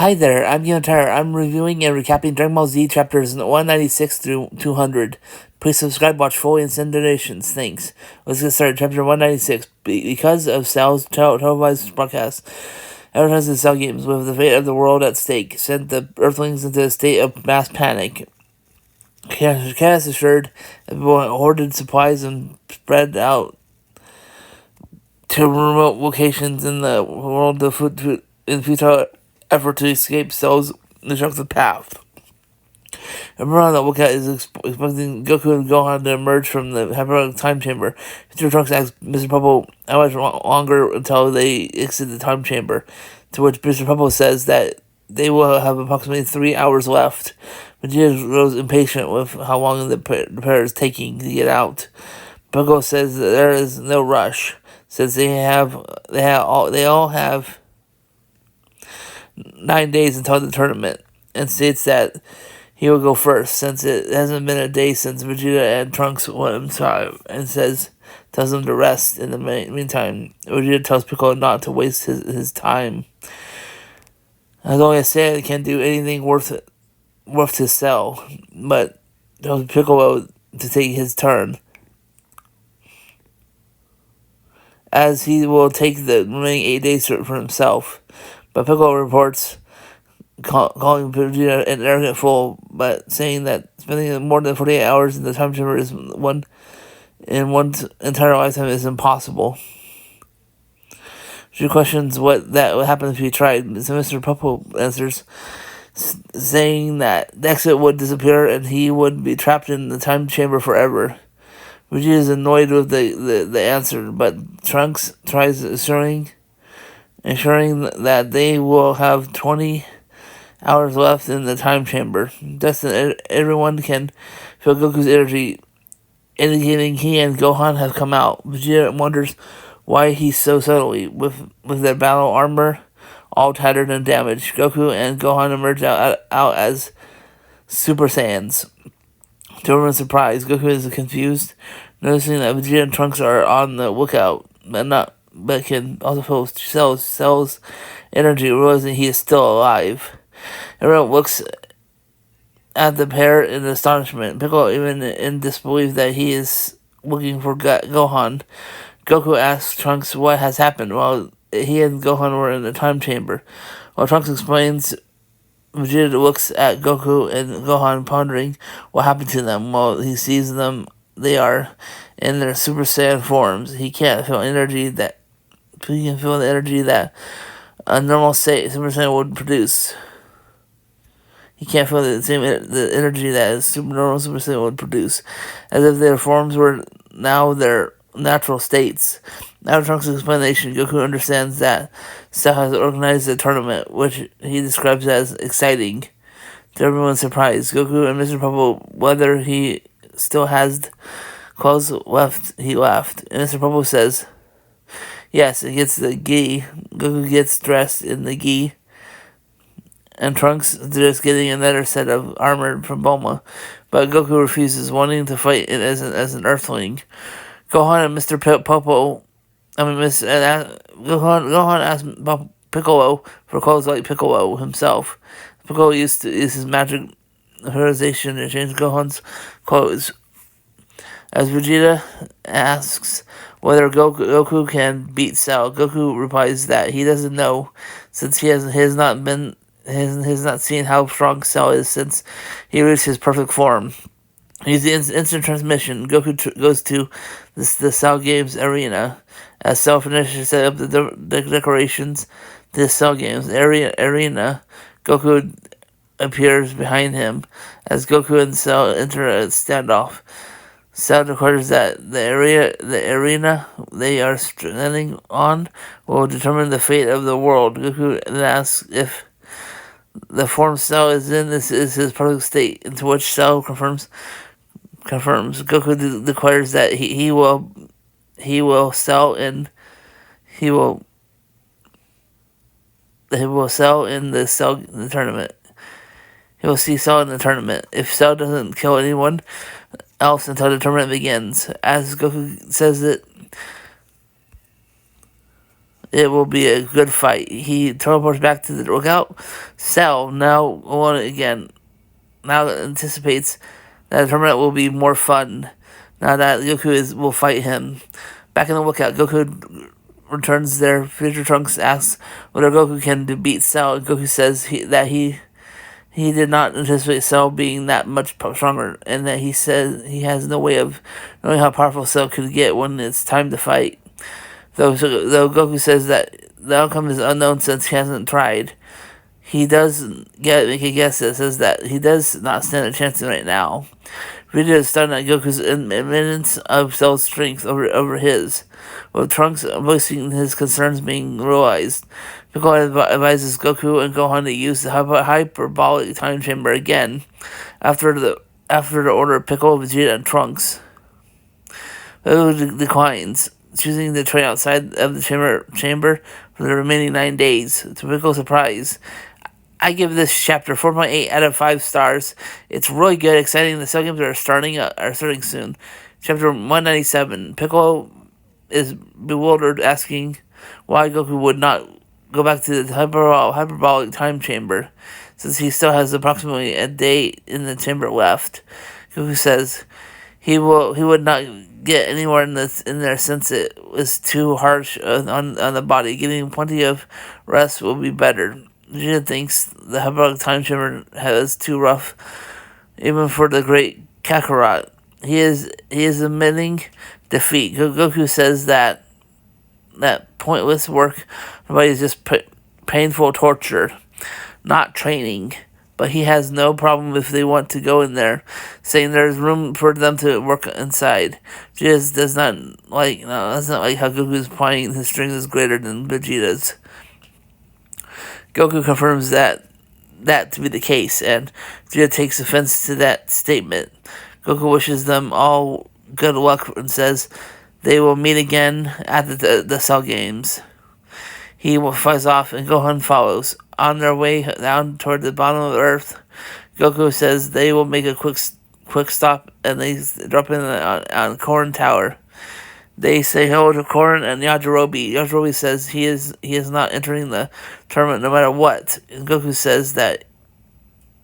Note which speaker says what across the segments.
Speaker 1: Hi there, I'm Yontar. I'm reviewing and recapping Dragon Ball Z chapters 196 through 200. Please subscribe, watch fully, and send donations. Thanks. Let's get started. Chapter 196. Because of Cell's televised broadcast, advertising Cell games with the fate of the world at stake sent the Earthlings into a state of mass panic. Chaos assured that people hoarded supplies and spread out to remote locations in the world of food in futile effort to escape Cell's destructive path. Everyone on the lookout is expecting Goku and Gohan to emerge from the hyperbolic time chamber. Mr. Trunks asks Mr. Popo how much longer until they exit the time chamber, to which Mr. Popo says that they will have approximately 3 hours left. Vegeta grows impatient with how long the pair is taking to get out. Popo says that there is no rush, since they all have 9 days until the tournament, and states that he will go first, since it hasn't been a day since Vegeta and Trunks went inside, and tells him to rest. In the meantime, Vegeta tells Piccolo not to waste his time, as only a Saiyan can do anything worth to Cell, but tells Piccolo to take his turn, as he will take the remaining 8 days for himself. But Piccolo reports calling Vegeta an arrogant fool, but saying that spending more than 48 hours in the time chamber in one's entire lifetime is impossible. She questions what would happen if he tried. So Mr. Popo answers, saying that the exit would disappear and he would be trapped in the time chamber forever. Vegeta is annoyed with the answer, but Trunks tries ensuring that they will have 20 hours left in the time chamber. Thus, everyone can feel Goku's energy, indicating he and Gohan have come out. Vegeta wonders why he's so subtly, with their battle armor all tattered and damaged. Goku and Gohan emerge out as Super Saiyans. To everyone's surprise, Goku is confused, noticing that Vegeta and Trunks are on the lookout, but can also feel Cell's energy, realizing he is still alive. Everyone looks at the pair in astonishment, Piccolo even in disbelief that he is looking for Gohan. Goku asks Trunks what has happened while he and Gohan were in the time chamber. While Trunks explains, Vegeta looks at Goku and Gohan, pondering what happened to them. While he sees them, they are in their Super Saiyan forms. He can feel the energy that a normal Super Saiyan would produce. He can't feel the energy that a normal Super Saiyan would produce, as if their forms were now their natural states. After Trunks' explanation, Goku understands that Cell has organized a tournament, which he describes as exciting. To everyone's surprise, Goku and Mr. Popo, whether he still has clothes left, he laughed. And Mr. Popo says, yes, it gets the gi. Goku gets dressed in the gi, and Trunks is just getting another set of armor from Bulma. But Goku refuses, wanting to fight it as an Earthling. Gohan and Mr. Gohan asked Piccolo for clothes like Piccolo himself. Piccolo used to use his magic hybridization to change Gohan's clothes. As Vegeta asks whether Goku can beat Cell, Goku replies that he doesn't know, since he has not seen how strong Cell is since he reached his perfect form. Using instant transmission, Goku goes to the Cell Games arena. As Cell finishes set up the decorations to the Cell Games arena, Goku appears behind him. As Goku and Cell enter a standoff, Cell declares that the arena they are standing on will determine the fate of the world. Goku then asks if the form Cell is in is his perfect state, into which Cell confirms. Goku declares that he will sell in the tournament. He will see Cell in the tournament if Cell doesn't kill anyone else until the tournament begins. As Goku says it, it will be a good fight. He teleports back to the lookout. Cell now on again. Now anticipates that the tournament will be more fun. Now that Goku will fight him. Back in the lookout, Goku returns there. Future Trunks asks whether Goku can beat Cell. Goku says that he did not anticipate Cell being that much stronger, and that he says he has no way of knowing how powerful Cell could get when it's time to fight. Though Goku says that the outcome is unknown since he hasn't tried, he does make a guess that says that he does not stand a chance right now. Vegeta is stunned at Goku's imminence of Cell's strength over his, with Trunks voicing his concerns being realized. Piccolo advises Goku and Gohan to use the hyperbolic time chamber again after the order of Piccolo, Vegeta, and Trunks. Goku declines, choosing to train outside of the chamber for the remaining 9 days. To Piccolo's surprise, I give this chapter 4.8 out of 5 stars. It's really good, exciting. The cell games are starting soon. Chapter 197. Piccolo is bewildered, asking why Goku would not go back to the hyperbolic time chamber, since he still has approximately a day in the chamber left. Goku says he would not get anywhere in there since it was too harsh on the body. Getting plenty of rest will be better. Vegeta thinks the hyperbolic time chamber is too rough, even for the great Kakarot. He is admitting defeat. Goku says that pointless work is just painful torture, not training. But he has no problem if they want to go in there, saying there's room for them to work inside. Vegeta does not like how Goku's applying his strength is greater than Vegeta's. Goku confirms that to be the case, and Vegeta takes offense to that statement. Goku wishes them all good luck and says they will meet again at the Cell Games. He flies off, and Gohan follows. On their way down toward the bottom of the Earth, Goku says they will make a quick stop, and they drop in on Korin Tower. They say hello to Korin and Yajirobe. Yajirobe says he is not entering the tournament no matter what. And Goku says that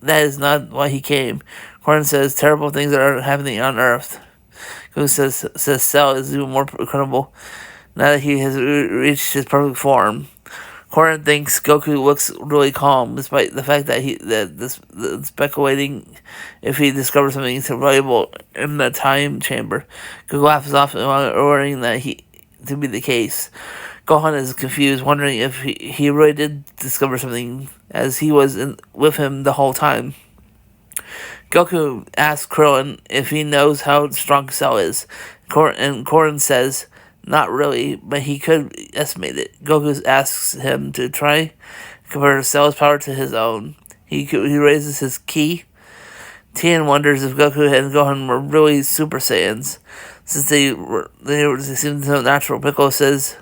Speaker 1: is not why he came. Korin says terrible things are happening on Earth. Goku says Cell is even more incredible now that he has reached his perfect form. Korin thinks Goku looks really calm, despite the fact that speculating if he discovers something valuable in the time chamber. Goku laughs off, ordering that to be the case. Gohan is confused, wondering if he really did discover something, as he was with him the whole time. Goku asks Krillin if he knows how strong Cell is, and Korin says not really, but he could estimate it. Goku asks him to try to compare Cell's power to his own. He raises his ki. Tien wonders if Goku and Gohan were really Super Saiyans, since they seemed so natural. Piccolo says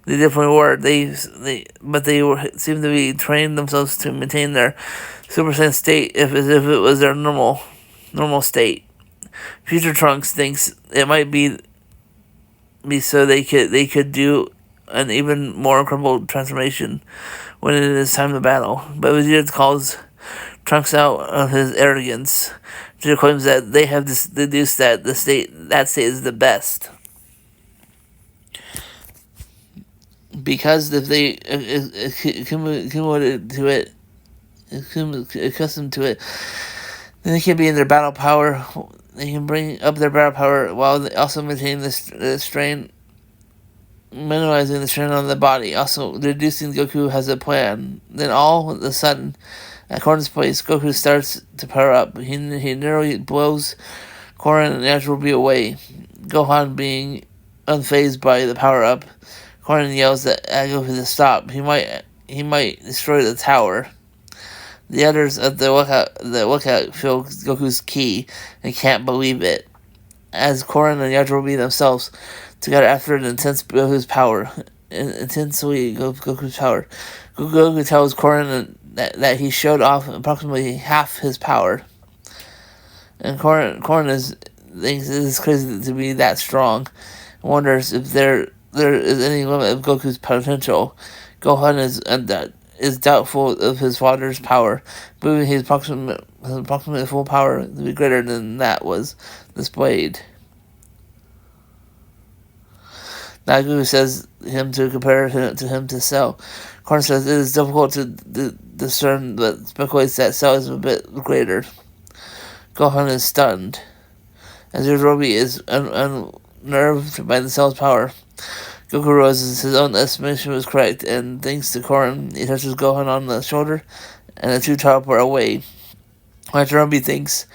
Speaker 1: they definitely were. They seem to be training themselves to maintain their Super Saiyan state as if it was their normal state. Future Trunks thinks it might be so they could do an even more incredible transformation when it is time to battle. But Vegeta calls Trunks out of his arrogance. Vegeta claims that they have deduced that that state is the best, because if they accustomed to it, then they can be in their battle power. They can bring up their battle power while also maintaining the strain, minimizing the strain on the body. Also, deducing Goku has a plan. Then all of a sudden, at Korin's place, Goku starts to power up. He nearly blows Korin and Yajirobe away. Gohan, being unfazed by the power up, Korin yells at Goku to stop. He might destroy the tower. The others at the lookout feel Goku's ki and can't believe it, as Korin and Yajirobe themselves together after an intense Goku's power. Goku tells Korin that he showed off approximately half his power, and Korin thinks it is crazy to be that strong, and wonders if there there is any limit of Goku's potential. Gohan is doubtful of his father's power, believing his approximate full power to be greater than that was displayed. Nagu says him to compare him to Cell. Korn says it is difficult to discern, but speculates that Cell is a bit greater. Gohan is stunned, as Yajirobe is unnerved by the Cell's power. Goku realizes his own estimation was correct, and thanks to Korin, he touches Gohan on the shoulder, and the two teleport away. Yajirobe thinks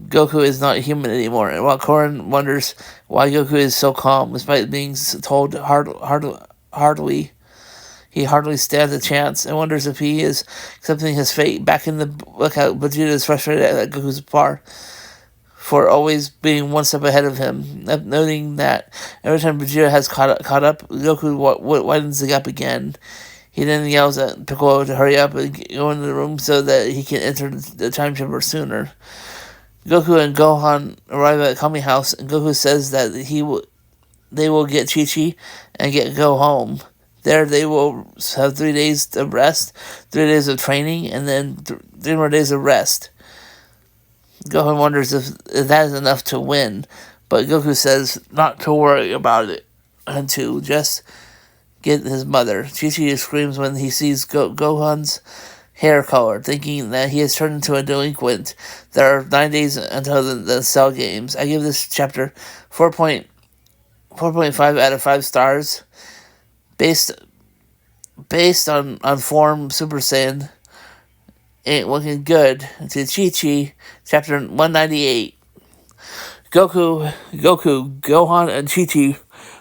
Speaker 1: Goku is not human anymore, and while Korin wonders why Goku is so calm, despite being told he hardly stands a chance, and wonders if he is accepting his fate. Back in the lookout, Vegeta is frustrated at Goku's bar for always being one step ahead of him, noting that every time Vegeta has caught up, Goku widens the gap again. He then yells at Piccolo to hurry up and go into the room so that he can enter the time chamber sooner. Goku and Gohan arrive at Kami House, and Goku says that they will get Chi-Chi and go home. There they will have 3 days of rest, 3 days of training, and then 3 more days of rest. Gohan wonders if that is enough to win, but Goku says not to worry about it and to just get his mother. Chi-Chi screams when he sees Gohan's hair color, thinking that he has turned into a delinquent. There are 9 days until the Cell Games. I give this chapter 4.5 out of 5 stars. Based on form, Super Saiyan ain't looking good. To Chi-Chi, chapter 198. Goku, Gohan, and Chi-Chi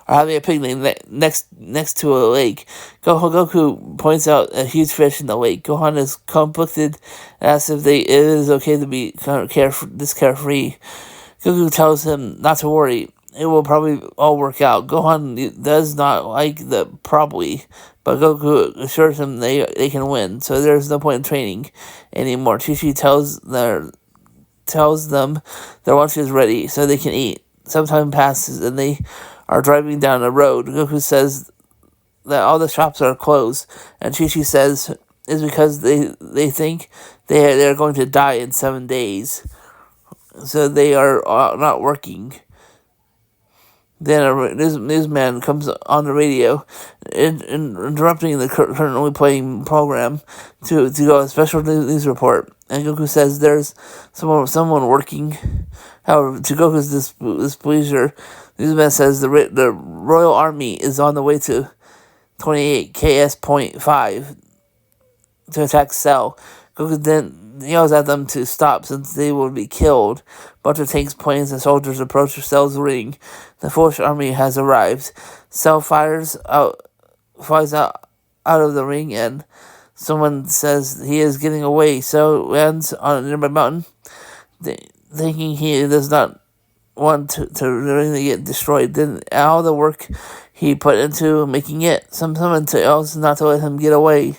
Speaker 1: are having a picnic next to a lake. Goku points out a huge fish in the lake. Gohan is conflicted and asks if it is okay to be carefree. Goku tells him not to worry. It will probably all work out. Gohan does not like the probably, but Goku assures him they can win, so there's no point in training anymore. Chi-Chi tells them their lunch is ready, so they can eat. Some time passes, and they are driving down a road. Goku says that all the shops are closed, and Chi-Chi says it's because they think they're going to die in 7 days, so they are not working. Then a newsman comes on the radio, interrupting the currently playing program to go a special news report. And Goku says there's someone working. However, to Goku's displeasure, the newsman says the Royal Army is on the way to 28 KS.5 to attack Cell. Goku then yells at them to stop since they will be killed. A bunch of tanks, planes, and soldiers approach Cell's ring. The fourth army has arrived. Cell flies out of the ring, and someone says he is getting away. Cell lands on a nearby mountain, thinking he does not want to really get destroyed. Then all the work he put into making it, someone else not to let him get away.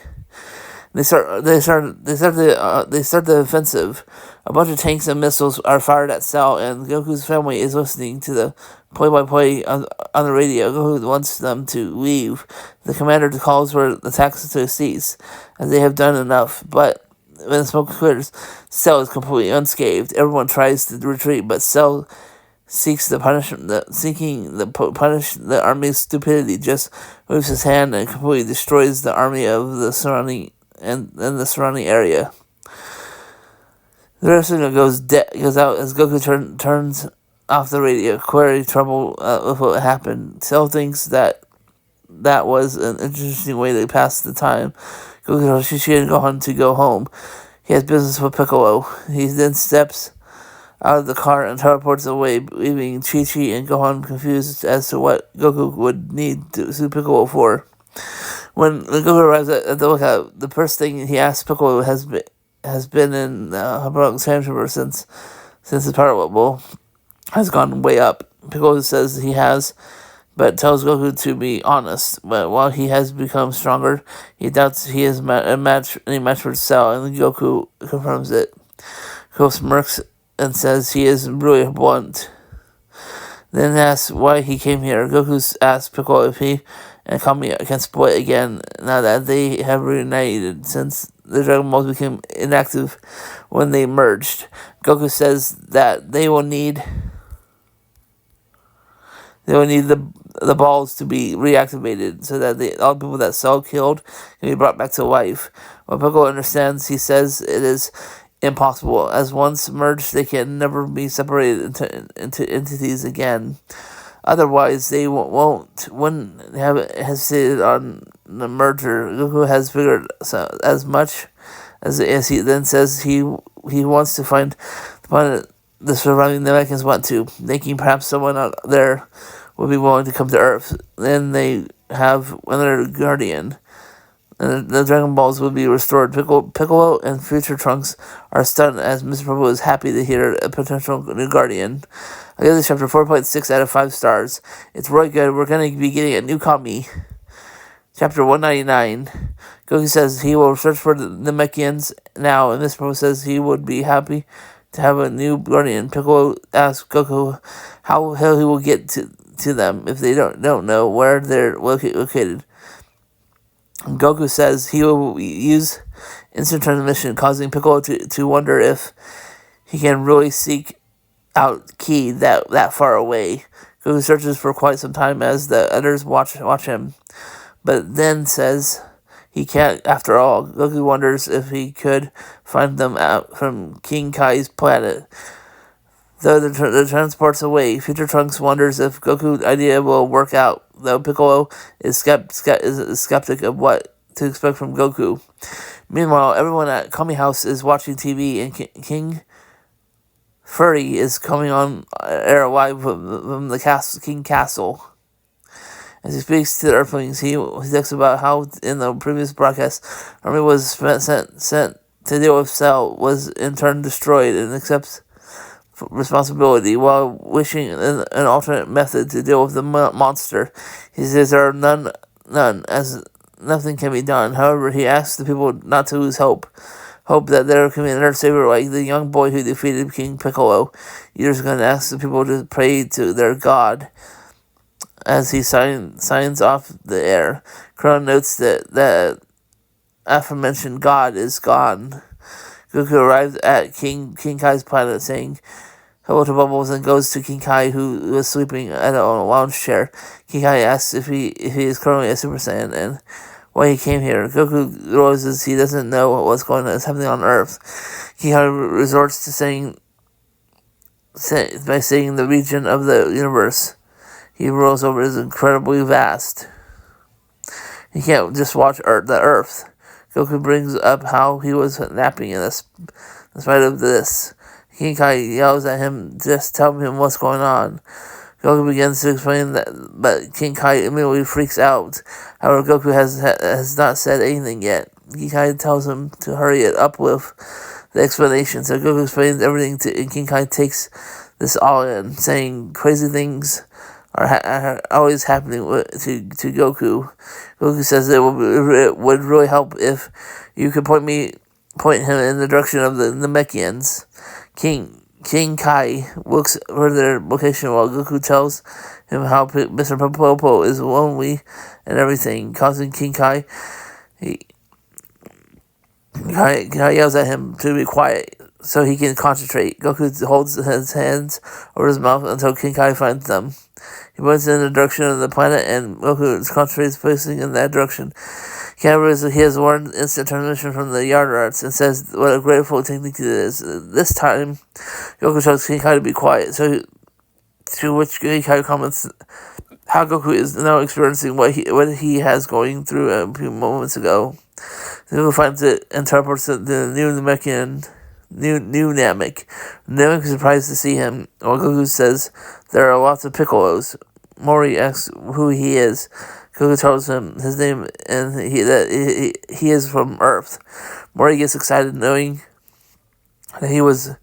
Speaker 1: They start the offensive. A bunch of tanks and missiles are fired at Cell, and Goku's family is listening to the play-by-play on the radio. Goku wants them to leave. The commander calls for the attacks to cease, as they have done enough. But when the smoke clears, Cell is completely unscathed. Everyone tries to retreat, but Cell punish the army's stupidity. Just moves his hand and completely destroys the army of the surrounding area. The rest of it goes out as Goku turns off the radio, query trouble with what happened. Cell thinks that was an interesting way to pass the time. Goku tells Chi-Chi and Gohan to go home. He has business with Piccolo. He then steps out of the car and teleports away, leaving Chi-Chi and Gohan confused as to what Goku would need to sue Piccolo for. When Goku arrives at the lookout, the first thing he asks Piccolo has been in Habarok's time chamber since his power level has gone way up. Piccolo says he has, but tells Goku to be honest. But while he has become stronger, he doubts he is any match for Cell, and Goku confirms it. Goku smirks and says he is really blunt. then asks why he came here. Goku asks Piccolo if he and Kami can split again now that they have reunited, since the Dragon Balls became inactive when they merged. Goku says that they will need the balls to be reactivated so that all the people that Cell killed can be brought back to life. When Piccolo understands, he says it is impossible, as once merged they can never be separated into entities again. Otherwise, they wouldn't have hesitated on the merger. Goku has figured as much as he then says he wants to find the planet the surviving Namekians want to, thinking perhaps someone out there would be willing to come to Earth. Then they have another guardian, and the Dragon Balls would be restored. Piccolo and future Trunks are stunned as Mr. Purple is happy to hear a potential new guardian. I give this chapter 4.6 out of 5 stars. It's really good. We're going to be getting a new Kami. Chapter 199. Goku says he will search for the Namekians now, and Mr. Purple says he would be happy to have a new guardian. Piccolo asks Goku how he will get to them if they don't know where they're located. Goku says he will use instant transmission, causing Piccolo to wonder if he can really seek out Ki that far away. Goku searches for quite some time as the others watch him, but then says he can't after all. Goku wonders if he could find them out from King Kai's planet. Though the transport's away, future Trunks wonders if Goku's idea will work out, though Piccolo is skeptic of what to expect from Goku. Meanwhile, everyone at Kami House is watching TV, and King Furry is coming on air live from the King Castle. As he speaks to the Earthlings, he thinks about how in the previous broadcast, Army was sent to deal with Cell, was in turn destroyed, and accepts responsibility while wishing an alternate method to deal with the monster. He says there are none, as nothing can be done. However, he asks the people not to lose hope that there can be another savior like the young boy who defeated King Piccolo. He's going to ask the people to pray to their god as he signs off the air. Krillin notes that aforementioned god is gone. Goku arrives at King Kai's planet saying hello to Bubbles and goes to King Kai, who was sleeping on a lounge chair. King Kai asks if he is currently a Super Saiyan and why he came here. Goku realizes he doesn't know what's happening on Earth. King Kai resorts to saying the region of the universe he rules over is incredibly vast. He can't just watch the Earth. Goku brings up how he was napping in spite of this. King Kai yells at him, just tell him what's going on. Goku begins to explain that, but King Kai immediately freaks out. However, Goku has not said anything yet. King Kai tells him to hurry it up with the explanation. So Goku explains everything and King Kai takes this all in, saying crazy things are always happening to Goku. Goku says it would really help if you could point him in the direction of the Namekians. King Kai looks for their location while Goku tells him how Mr. Popo is lonely and everything, causing King Kai. Kai yells at him to be quiet so he can concentrate. Goku holds his hands over his mouth until King Kai finds them. He points in the direction of the planet, and Goku concentrates facing in that direction. Kai realizes he has learned instant transmission from the yard arts and says what a grateful technique it is. This time, Goku tells King Kai to be quiet, to which King Kai comments how Goku is now experiencing what he has going through a few moments ago. Goku finds it and teleports to the new Namek. Namek is surprised to see him, while Goku says there are lots of Piccolos. Mori asks who he is. Goku tells him his name and that he is from Earth. Mori gets excited knowing that he was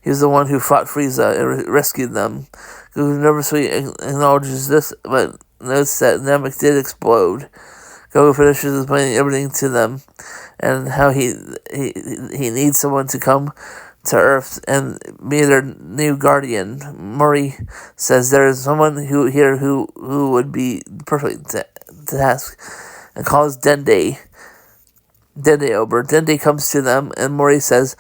Speaker 1: the one who fought Frieza and rescued them. Goku nervously acknowledges this, but notes that Namek did explode. Goku finishes explaining everything to them and how he needs someone to come to Earth and be their new guardian. Mori says there is someone who would be perfect to ask, and calls Dende over. Dende comes to them, and Mori says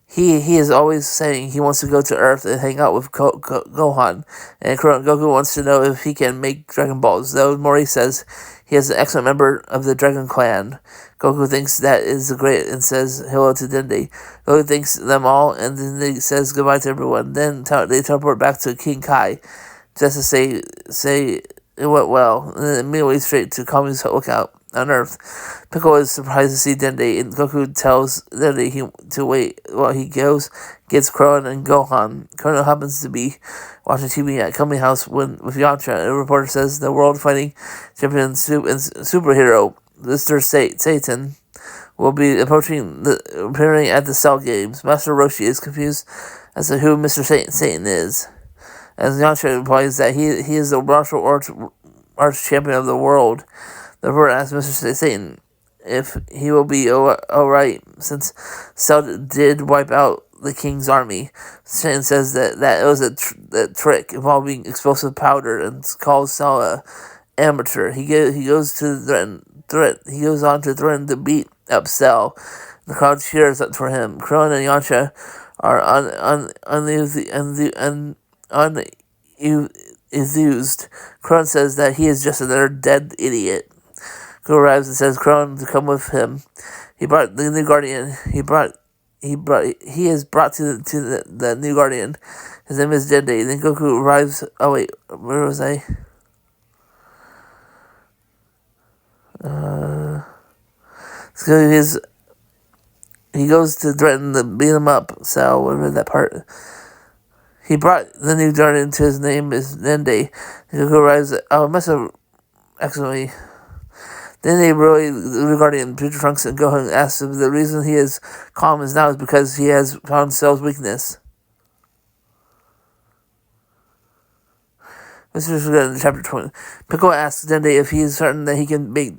Speaker 1: he is always saying he wants to go to Earth and hang out with Gohan, and Goku wants to know if he can make Dragon Balls, though Mori says he is an excellent member of the Dragon Clan. Goku thinks that is great and says hello to Dende. Goku thanks them all, and then he says goodbye to everyone. Then they teleport back to King Kai, just to say it went well, and then immediately straight to Kami's lookout on Earth. Piccolo is surprised to see Dende, and Goku tells Dende to wait while he gets Krillin and Gohan. Krillin happens to be watching TV at Kami House with Yamcha. A reporter says the world fighting champion and superhero, Mr. Satan, will be appearing at the Cell Games. Master Roshi is confused as to who Mr. Satan is, as Yamcha implies that he is the martial arts champion of the world. The reporter asks Mr. Satan if he will be alright, since Cell did wipe out the king's army. Satan says that it was a trick involving explosive powder, and calls Cell an amateur. He goes on to threaten to beat up Cell. The crowd cheers up for him. Krillin and Yamcha are enthused. Krillin says that he is just another dead idiot. Goku arrives and says Krillin to come with him. He brought the new guardian. He is brought to the new guardian. His name is Dende. Then Goku arrives. Oh wait, where was I? So he goes to threaten to beat him up. So whatever that part. He brought the new guardian to his name is Dende. Goku arrives. Oh, I must have actually. Then they really regarding Future Trunks and Gohan asks if the reason he is calm now is because he has found Cell's weakness. This is in chapter 20. Piccolo asks Dende if he is certain that he can make.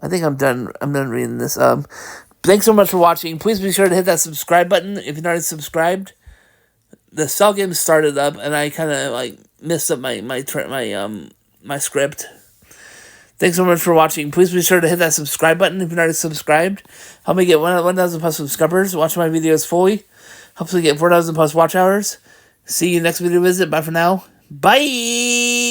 Speaker 1: I think I'm done. I'm done reading this. Thanks so much for watching. Please be sure to hit that subscribe button if you're not already subscribed. The Cell game started up, and I kind of messed up my script. Thanks so much for watching. Please be sure to hit that subscribe button if you're not already subscribed. Help me get 1,000 plus subscribers. Watch my videos fully. Helps me get 4,000 plus watch hours. See you next video visit. Bye for now. Bye.